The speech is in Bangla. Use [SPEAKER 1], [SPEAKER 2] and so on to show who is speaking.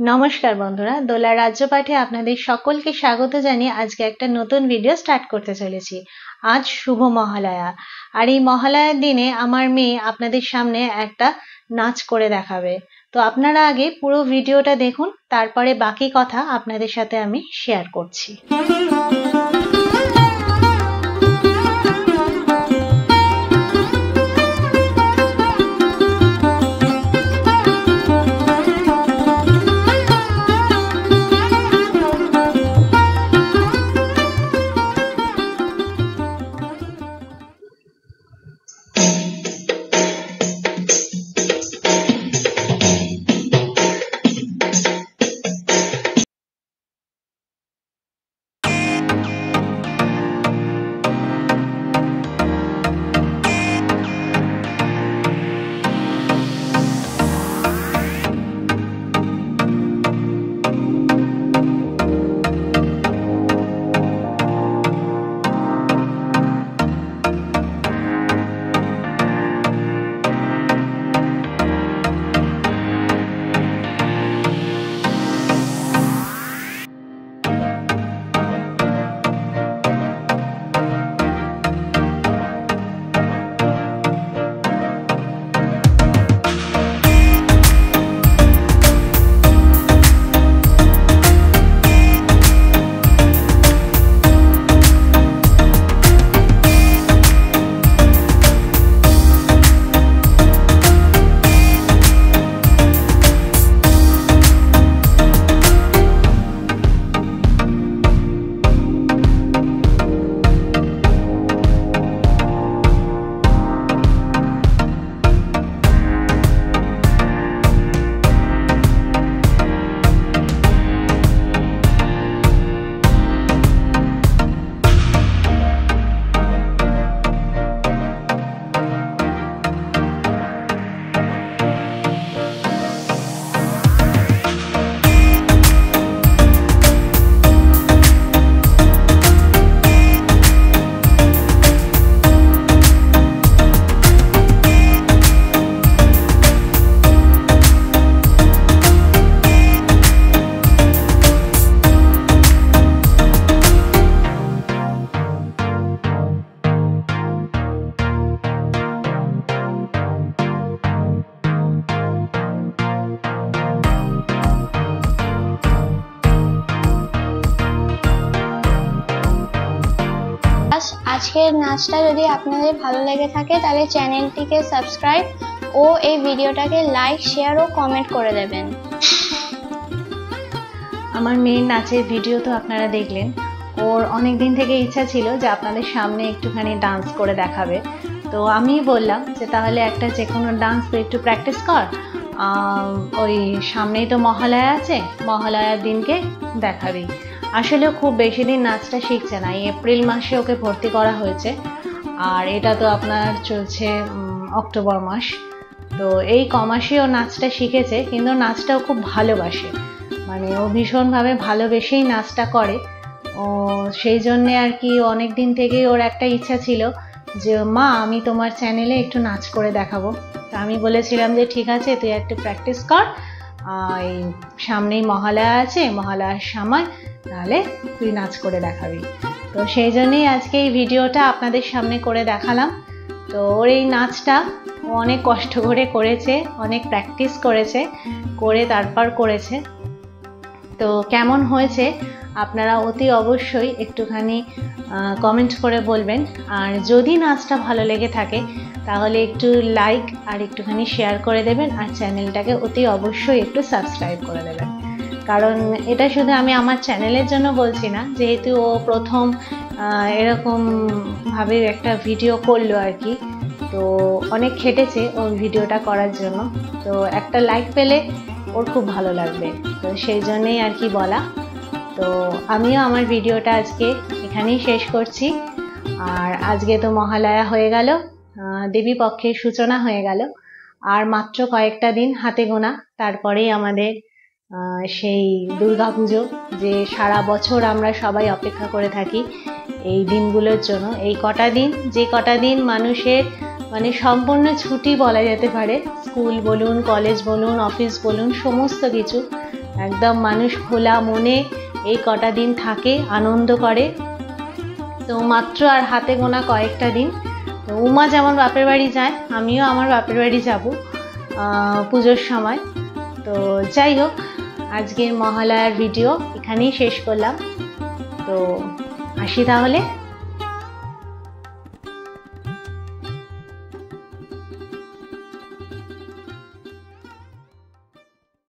[SPEAKER 1] নমস্কার বন্ধুরা, দোলা রাজ্য পাঠে আপনাদের সকলকে স্বাগত জানিয়ে আজকে একটা নতুন ভিডিও স্টার্ট করতে চলেছি। আজ শুভ মহালয়া, আর এই মহালয়ার দিনে আমার মেয়ে আপনাদের সামনে একটা নাচ করে দেখাবে। তো আপনারা আগে পুরো ভিডিওটা দেখুন, তারপরে বাকি কথা আপনাদের সাথে আমি শেয়ার করছি।
[SPEAKER 2] আজকের নাচটা যদি আপনাদের ভালো লেগে থাকে তাহলে চ্যানেলটিকে সাবস্ক্রাইব ও এই ভিডিওটাকে লাইক, শেয়ার ও কমেন্ট করে দেবেন।
[SPEAKER 1] আমার মেয়ের নাচের ভিডিও তো আপনারা দেখলেন। ওর অনেক দিন থেকে ইচ্ছা ছিল যে আপনাদের সামনে একটুখানি ডান্স করে দেখাবে। তো আমি বললাম যে তাহলে একটা যে কোনো ডান্স তো একটু প্র্যাকটিস কর, ওই সামনেই তো মহালয়া আছে, মহালয়ার দিনকে দেখাবি। আসলে খুব বেশি দিন নাচটা শিখছে না, এই এপ্রিল মাসে ওকে ভর্তি করা হয়েছে, আর এটা তো আপনার চলছে অক্টোবর মাস। তো এই কমাসে ও নাচটা শিখেছে, কিন্তু নাচটাও খুব ভালোবাসে, মানে ও ভীষণভাবে ভালোবেসেই নাচটা করে। ও সেই জন্যে আর কি অনেক দিন থেকেই ওর একটা ইচ্ছা ছিল যে মা আমি তোমার চ্যানেলে একটু নাচ করে দেখাবো। তা আমি বলেছিলাম যে ঠিক আছে, তুই একটু প্র্যাকটিস কর, এই সামনেই মহালয়া আছে, মহালয়ার সময় তাহলে তুই নাচ করে দেখাবি। তো সেই জন্যই আজকে এই ভিডিওটা আপনাদের সামনে করে দেখালাম। তো ওর এই নাচটা ও অনেক কষ্ট করে করেছে, অনেক প্র্যাকটিস করেছে, করে তারপর করেছে। তো কেমন হয়েছে আপনারা অতি অবশ্যই একটুখানি কমেন্ট করে বলবেন। আর যদি নাচটা ভালো লেগে থাকে তাহলে একটু লাইক আর একটুখানি শেয়ার করে দেবেন, আর চ্যানেলটাকে অতি অবশ্যই একটু সাবস্ক্রাইব করে দেবেন। কারণ এটা শুধু আমি আমার চ্যানেলের জন্য বলছি না, যেহেতু ও প্রথম এরকমভাবে একটা ভিডিও করলো আর কি, তো অনেক খেটেছে ওর ভিডিওটা করার জন্য। তো একটা লাইক পেলে ওর খুব ভালো লাগবে, তো সেই জন্যেই আর কি বলা। তো আমিও আমার ভিডিওটা আজকে এখানেই শেষ করছি। আর আজকে তো মহালয়া হয়ে গেল, দেবী পক্ষের সূচনা হয়ে গেল, আর মাত্র কয়েকটা দিন হাতে গোনা, তারপরেই আমাদের সেই দুর্গাপুজো, যে সারা বছর আমরা সবাই অপেক্ষা করে থাকি এই দিনগুলোর জন্য। এই কটা দিন, যে কটা দিন মানুষের মানে সম্পূর্ণ ছুটি বলা যেতে পারে, স্কুল বলুন, কলেজ বলুন, অফিস বলুন, সমস্ত কিছু একদম মানুষ খোলা মনে এই কটা দিন থাকে, আনন্দ করে। তো মাত্র আর হাতে গোনা কয়েকটা দিন। তো উমা যেমন বাপের বাড়ি যায়, আমিও আমার বাপের বাড়ি যাব পুজোর সময়। তো যাই হোক, আজকের মহালয়ার ভিডিও এখানেই শেষ করলাম। তো আসি তাহলে।